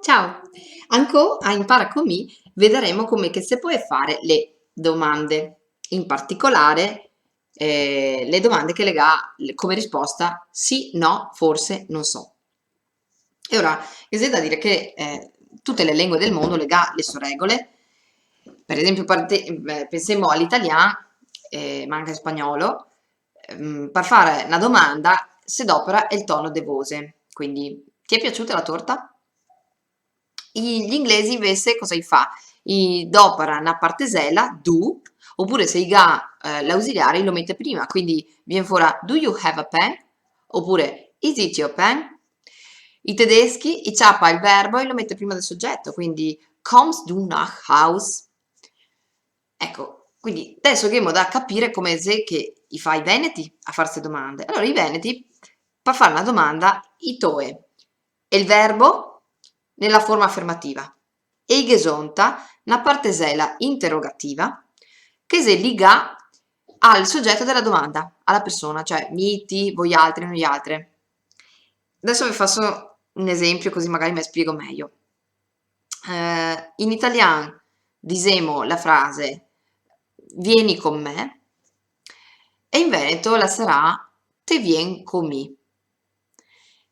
Ciao, ancora a Impara con me vedremo come che si può fare le domande, in particolare le domande che lega come risposta sì, no, forse, non so. E ora, c'è da dire che tutte le lingue del mondo lega le sue regole, per esempio pensiamo all'italiano, ma anche al spagnolo, per fare una domanda si adopera il tono de voce, quindi ti è piaciuta la torta? Gli inglesi invece cosa fa? Dopera una partesella, do, oppure se i ga l'ausiliare lo mette prima, quindi viene fuori do you have a pen? Oppure is it your pen? I tedeschi, i ciappa il verbo e lo mette prima del soggetto, quindi kommst du nach Haus? Ecco, quindi adesso che da capire come se che i fa i veneti a farsi domande. Allora, i veneti, per fare una domanda, i toe e il verbo nella forma affermativa e i gesonta una partesella interrogativa che se liga al soggetto della domanda, alla persona, cioè mi, ti, voi altri, noi altre. Adesso vi faccio un esempio così magari mi spiego meglio. In italiano diciamo la frase vieni con me e in veneto la sarà te vien con me.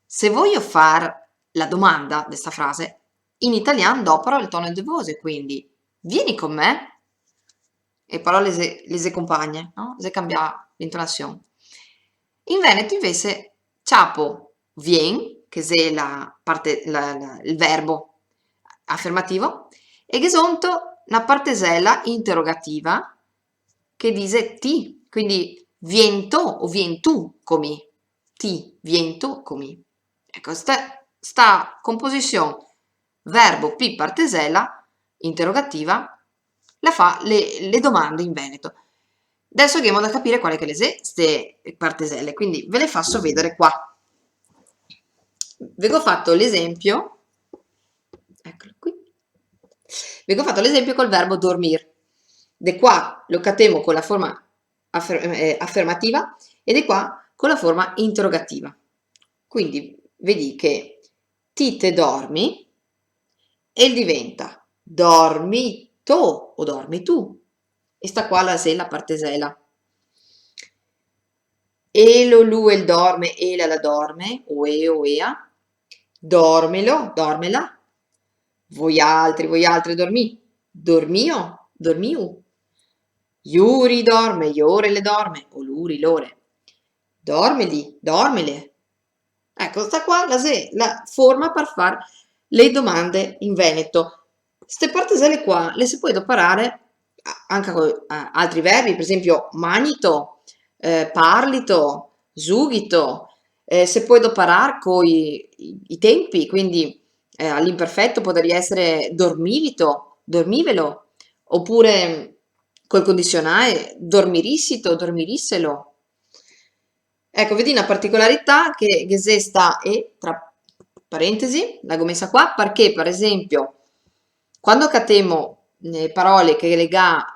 Se voglio fare la domanda di questa frase, in italiano adopero il tono di voce, quindi vieni con me e parole le compagne, no? Se cambia l'intonazione. In veneto invece ciapo vien, che è la parte, il verbo affermativo, e gesonto una partesella interrogativa che dice ti, quindi viento o vien tu comi, ti, viento comi. Ecco, sta composizione verbo P partesella interrogativa la fa le domande in veneto. Adesso andiamo da capire quale che le se queste parteselle, quindi ve le faccio vedere qua. Vi ho fatto l'esempio, eccolo qui, vi ho fatto l'esempio col verbo dormir. De qua lo catemo con la forma affermativa e di qua con la forma interrogativa. Quindi vedi che ti te dormi e diventa dormito o dormi tu. E sta qua la partesela. Elo, lu, el dorme, ela, la dorme, o ea, dormelo, dormela, voi altri dormi, dormio, dormiu, iuri dorme, iore le dorme, o luri, lore, dormeli, dormele. Ecco, sta qua la forma per fare le domande in veneto. Queste parteselle qua le si può adoperare anche con altri verbi, per esempio manito, parlito, sugito, si può adoperare con i tempi, quindi all'imperfetto potrebbe essere dormivito, dormivelo, oppure col condizionale dormirissito, dormirisselo. Ecco, vedi una particolarità che esista e tra parentesi, l'ho messa qua perché, per esempio, quando catemo parole che lega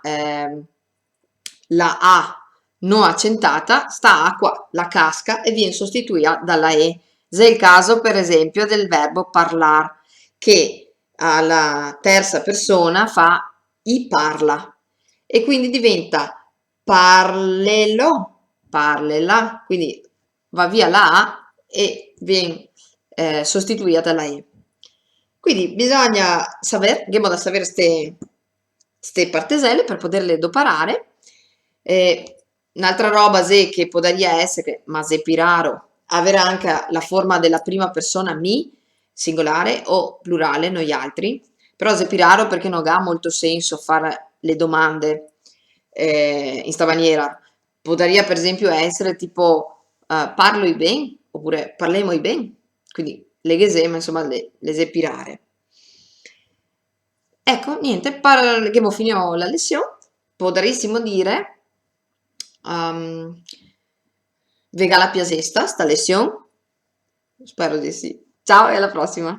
la A non accentata, sta A qua, la casca e viene sostituita dalla E. Se è il caso, per esempio, del verbo parlar, che alla terza persona fa i parla e quindi diventa parlelo, parlela, quindi va via la A e viene sostituita dalla E. Quindi bisogna sapere, andiamo da sapere queste parteselle per poterle adoperare. Un'altra roba che potrebbe essere, ma se più raro, avere anche la forma della prima persona mi, singolare o plurale, noi altri, però se più raro perché non ha molto senso fare le domande in sta maniera. Potrebbe per esempio essere tipo parlo i ben oppure parliamo i ben, quindi le gesemme, insomma, le sepirare. Ecco, niente, abbiamo finito la lezione, potremmo dire, vega la piasesta, sta lezione, spero di sì. Ciao e alla prossima!